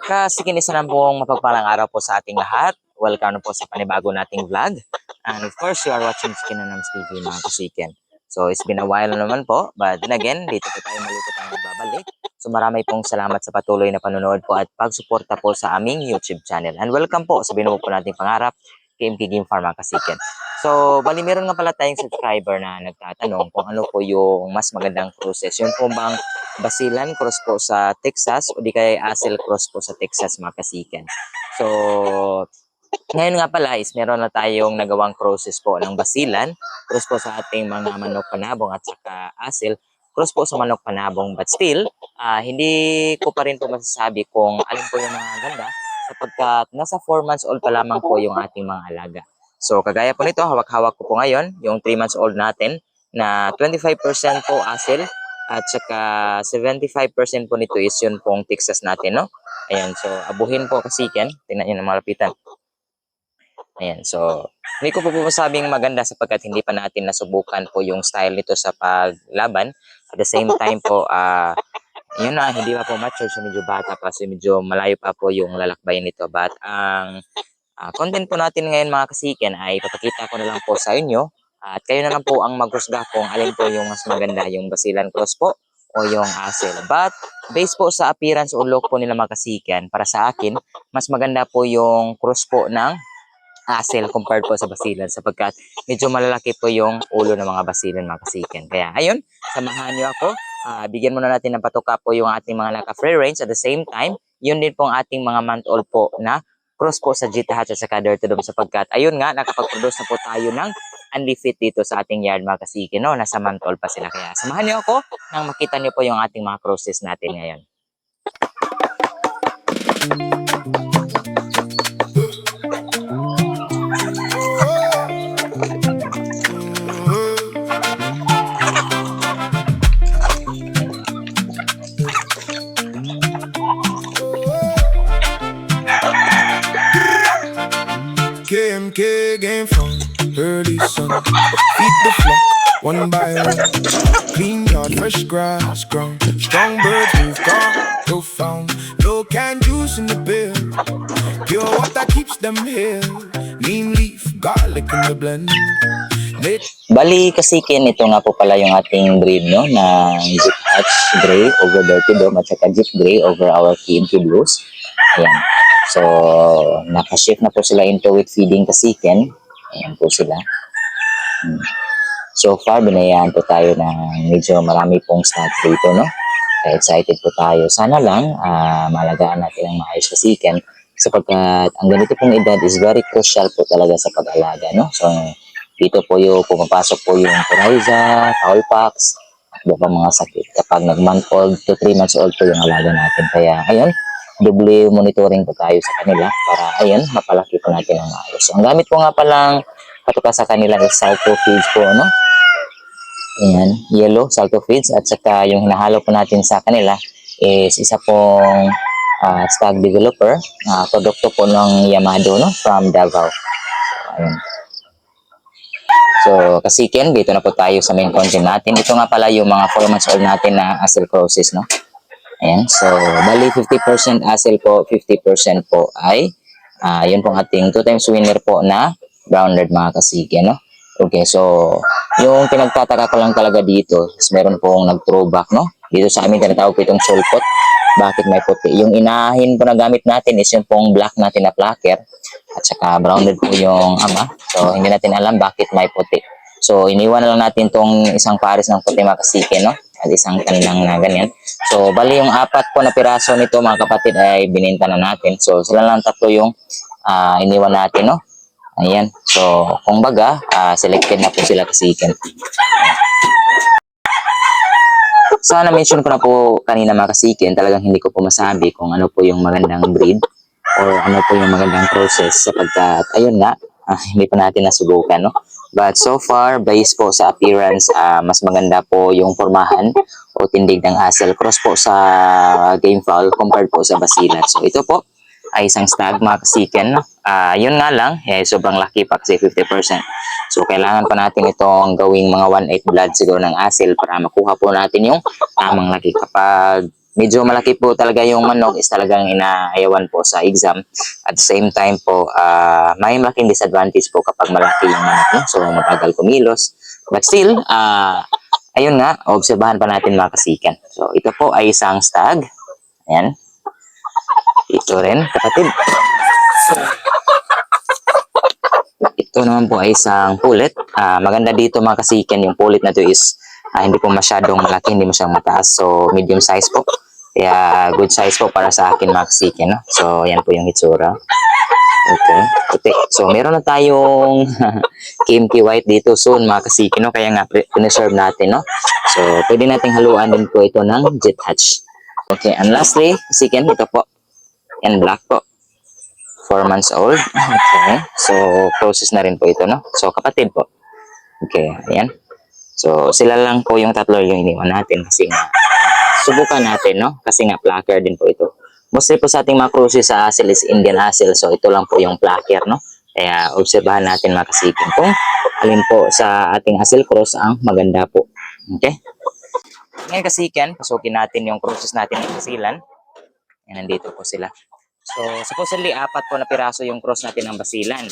Kasi kinisa ng buong mapagpalang araw po sa ating lahat. Welcome po sa panibago nating vlog. And of course, you are watching Chicken Anams TV mga kasiken. So it's been a while naman po, but then again, dito po tayo muli po tayo nagbabalik. So marami pong salamat sa patuloy na panonood po at pagsuporta po sa aming YouTube channel. And welcome po sa binuo po nating pangarap, KMK Game Farm mga kasiken. So, bali meron nga pala tayong subscriber na nagtatanong kung ano po yung mas magandang process. Yun po bang Basilan cross po sa Texas o di kaya Asel cross po sa Texas mga kasiken. So, ngayon nga pala is meron na tayong nagawang crosses po ng Basilan, cross po sa ating mga manok panabong at saka Asel, cross po sa manok panabong. But still, hindi ko pa rin po masasabi kung alin po yung mga ganda sapagkat nasa 4 months old pa lamang po yung ating mga alaga. So, kagaya po nito, hawak-hawak ko po ngayon, yung 3 months old natin na 25% po Asel at saka 75% po nito is yun pong Texas natin, no? Ayan, so abuhin po kasiken. Tingnan nyo na malapitan. Ayan, so hindi ko po masabing maganda sapagkat hindi pa natin nasubukan po yung style nito sa paglaban. At the same time po, yun na, hindi pa po mature, so medyo bata pa, so medyo malayo pa po yung lalakbayin nito. But ang content po natin ngayon mga kasiken ay papakita ko na lang po sa inyo at kayo na lang po ang maghusga kung alin po yung mas maganda, yung Basilan Cross po o yung Asel. But based po sa appearance o look po nila mga kasiken, para sa akin, mas maganda po yung cross po ng Asel compared po sa Basilan sapagkat medyo malalaki po yung ulo ng mga Basilan mga kasiken. Kaya ayun, samahan niyo ako. Bigyan muna natin ng patuka po yung ating mga naka-free range. At the same time, yun din po ang ating mga month-old po na cross po sa Gita Hatch at saka Dirty Dome sapagkat ayun nga, nakapag-produce na po tayo ng unlifted dito sa ating yard mga kasiki, no? Nasa month-old pa sila. Kaya samahan niyo ako nang makita niyo po yung ating mga crosses natin ngayon. KMK Game Farm, early sun, feed the flock, one by one. Clean yard, fresh grass ground, strong birds move calm, profound. No canned juice in the beer, pure water keeps them here. Lean leaf, garlic in the blend. Bali kasikin, ito nga po pala yung ating breed, no, na Jeep Hatch Gray over Dirty Dome at saka Jeep Gray over our KMK Blues. Ayan. So, nakashift na po sila into with feeding kasiken. Ayan po sila. So far, binayaan po tayo ng medyo marami pong snack dito, no? Kaya excited po tayo. Sana lang, malagaan natin ang maayos kasiken sapagkat ang ganito pong edad is very crucial po talaga sa pag-alaga, no? So, dito po yung pumapasok po yung coryza, cowpox, at iba pa mga sakit. Kapag nag-month old to 3 months old po yung alaga natin. Kaya, ayun, double monitoring po tayo sa kanila para ayun, mapalaki po natin ang maayos. So, ang gamit po nga palang patuka sa kanila is Salto Feeds po, no? Ayan, yellow Salto Feeds at saka yung hinahalo po natin sa kanila is isa pong Stag Developer, produkto po ng Yamado, no? From Davao. So, ayun. So, kasiken, dito na po tayo sa main content natin. Ito nga pala yung mga 4 months old natin na Asel crosses, no? Ayan, so bali 50% Asel po, 50% po ay yun pong ating 2 times winner po na brown red mga kasige, no? Okay, so yung pinagtataka ko lang talaga dito is meron pong nag-throwback, no? Dito sa amin tinatawag po itong sulpot. Bakit may puti? Yung inahin po na gamit natin is yung pong black natin na placker at saka brown red po yung ama. So hindi natin alam bakit may puti. So iniwan na lang natin tong isang pares ng puti mga kasige, no? At isang kanilang na ganyan. So, bali yung 4 po na piraso nito mga kapatid ay bininta na natin. So, sila lang 3 yung iniwan natin, no? Ayan. So, kung baga, selected na po sila kasiken. Sana mention ko na po kanina mga kasiken, talagang hindi ko po masabi kung ano po yung magandang breed or ano po yung magandang process sapagkat, ayun nga, hindi pa natin nasubukan, no? But so far, based po sa appearance, mas maganda po yung formahan o tindig ng Asel cross po sa game fowl compared po sa Basilan. So ito po ay isang stag mga kasiken. Yun nga lang, sobrang laki pa kasi 50%. So kailangan pa natin itong gawing mga 1/8 blood siguro ng Asel para makuha po natin yung tamang laki. Kapag medyo malaki po talaga yung manok is talagang inaayawan po sa exam. At the same time po, may malaking disadvantage po kapag malaki yung manok, no? So, mabagal kumilos. But still, ayun nga, obserbahan pa natin mga kasikan. So, ito po ay isang stag. Ayan. Ito rin, kapatid. Ito naman po ay isang pulit. Maganda dito mga kasikan, yung pulit na to is hindi po masyadong malaki, hindi masyadong mataas. So, medium size po. Kaya, good size po para sa akin mga kasikan, no? So, yan po yung hitsura. Okay. Puti. So, meron na tayong KMT white dito soon mga kasikin, no? Kaya nga, piniserve natin, no? So, pwede nating haluan din po ito ng jet hatch. Okay. And lastly, kasikin, ito po. Yan, black po. 4 months old. Okay. So, process na rin po ito, no? So, kapatid po. Okay. Ayan. So, sila lang po yung tatlo yung iniwan natin kasi nga, subukan natin, no? Kasi nga, plucker din po ito. Mostly po sa ating mga cruises sa asil is Indian asil. So, ito lang po yung plucker, no? Kaya, obserbahan natin mga kasikin kung alin po sa ating asil cross ang maganda po. Okay? Ngayon kasikan, pasukin natin yung cruises natin ng basilan. Yan, nandito po sila. So, supposedly, 4 po na piraso yung cross natin ng basilan.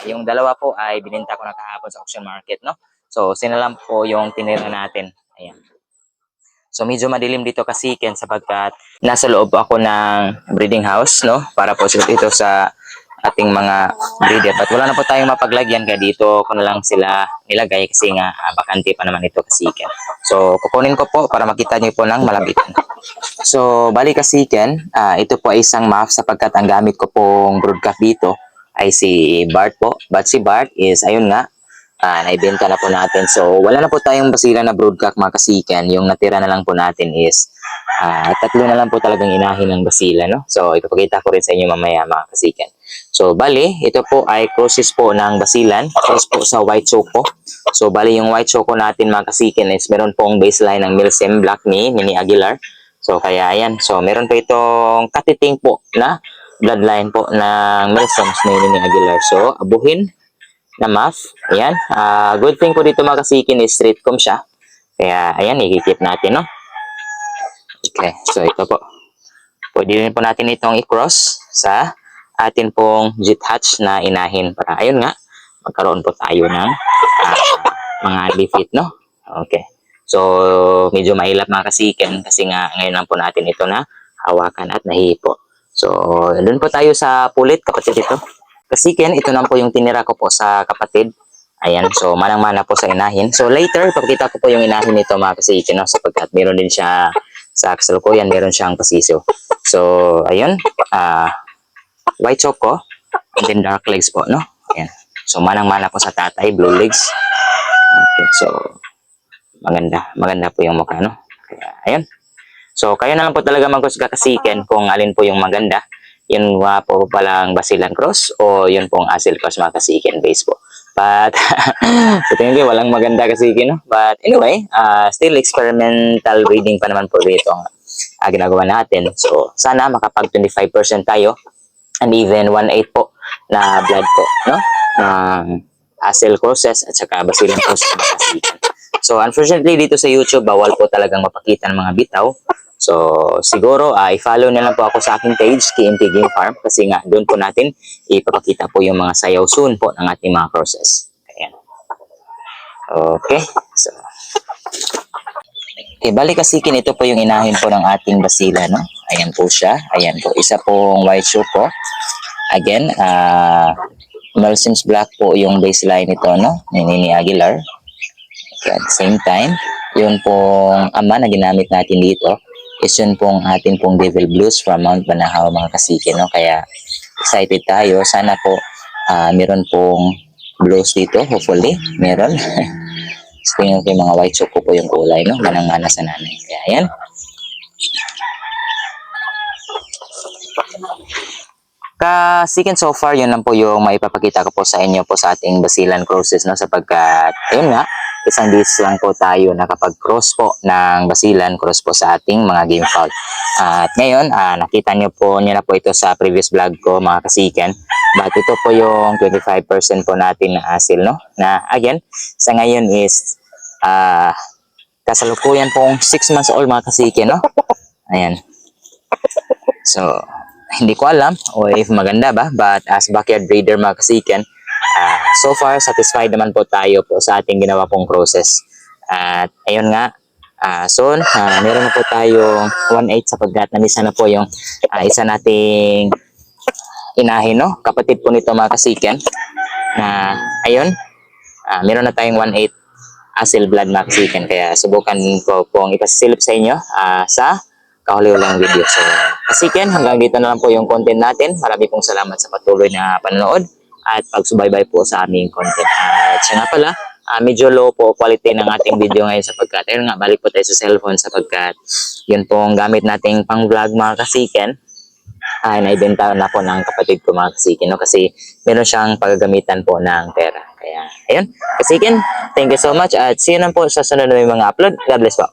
Yung 2 po ay bininta ko na kahapon sa auction market, no? So, sinalam po yung tinira natin. Ayan. So, medyo madilim dito kasiken sapagkat nasa loob ako ng breeding house, no? Para po ito sa ating mga breeder. But wala na po tayong mapaglagyan kaya dito ko na lang sila nilagay kasi nga bakante pa naman ito kasiken. So, kukunin ko po para makita niyo po ng malapitan. So, bali kasiken, ito po ay isang muff sapagkat ang gamit ko pong broodcock dito ay si Bart po. But si Bart is, ayun nga, naibenta na po natin. So, wala na po tayong basilan na broodcock mga kasikan. Yung natira na lang po natin is 3 na lang po talagang inahin ng basila, no? So, ipapakita ko rin sa inyo mamaya mga kasikan. So, bali, ito po ay crosses po ng basilan. Cross po sa white choco. So, bali yung white choco natin mga kasikan is meron pong baseline ng Milsim Black ni Mini Aguilar. So, kaya ayan. So, meron po itong katiting po na bloodline po ng Milsims ni Mini Aguilar. So, abuhin na muff. Ayan. Good thing po dito mga kasikin is straight comb siya. Kaya, ayan, ikikip natin, no? Okay. So, ito po. Pwede rin po natin itong i-cross sa atin pong jet hatch na inahin para, ayun nga, magkaroon po tayo ng mga lifit, no? Okay. So, medyo mahilap mga kasikin kasi nga ngayon lang po natin ito na hawakan at nahihipo. So, doon po tayo sa pulit, kapatid ito. Kasikin, ito na po yung tinira ko po sa kapatid. Ayan, so manang-mana po sa inahin. So later, ipapakita ko po yung inahin nito mga kasikin, no? Sapagkat meron din siya sa kasalukuyan, meron siyang pasisiw. So, ayun, white choco, and then dark legs po, no? Ayan. So, manang-mana po sa tatay, blue legs. Okay, so, maganda po yung mukha, no? Kaya, ayun. So, kayo na lang po talaga mag-husga kasikin kung alin po yung maganda. Yun po palang basilan cross o yun pong asil cross mga kasikin base po. But, sa tingin ko, walang maganda kasikin, no? But anyway, still experimental breeding pa naman po dito ang ginagawa natin. So, sana makapag 25% tayo and even 1/8 po na blood po, no? Asil crosses at saka basilan cross mga kasikin. So, unfortunately, dito sa YouTube, bawal po talagang mapakita ng mga bitaw. So, siguro, i-follow na lang po ako sa aking page, KMT Game Farm, kasi nga, doon po natin ipapakita po yung mga sayaw soon po ng ating mga crosses. Ayan. Okay. So, bali kasikin, ito po yung inahin po ng ating basila, no? Ayan po siya. Ayan po. Isa pong white choco. Again, Milsims Black po yung baseline nito, no? Ni Aguilar. Okay, at the same time, yun pong ama na ginamit natin dito is yun pong ating pong Devil Blues from Mount Banahaw mga kasikin, no? Kaya excited tayo. Sana po meron pong blues dito. Hopefully, meron. Tingnan ko yung mga white choco po yung kulay, no? Manang-mana sa nanay. Kaya yan. Kasikin, so far, yun lang po yung maipapakita ko po sa inyo po sa ating basilan crosses, no? Sapagkat, ayun nga, isang days lang po tayo nakapag-cross po ng basilan cross po sa ating mga game fowl. At ngayon, nakita nyo na po ito sa previous vlog ko mga kasikan. But ito po yung 25% po natin na asil, no? Na again, sa ngayon is kasalukuyan pong 6 months old mga kasikan, no? Ayan. So, hindi ko alam o if maganda ba, but as backyard breeder mga kasiken, so far satisfied naman po tayo po sa ating ginawa pong process. At ayun nga, soon, meron na po tayong 1/8 sapagkat namisa na po yung isa nating inahin, no? Kapatid po nito mga kasiken. Na ayun, meron na tayong 1/8 asil blood mga kasiken. Kaya subukan ko pong ipasilip sa inyo sa kahuli-huling video. So, kasiken, hanggang dito na lang po yung content natin. Marami pong salamat sa patuloy na panonood at pagsubaybay po sa aming content. At siya nga pala, medyo low po quality ng ating video ngayon sapagkat, ayun nga, balik po tayo sa cellphone sapagkat yun pong gamit nating pang vlog mga kasiken. Naibenta na po ng kapatid ko mga kasiken, no? Kasi meron siyang paggagamitan po ng pera. Kaya, ayun, kasiken, thank you so much at see you na po sa sunod na may mga upload. God bless po.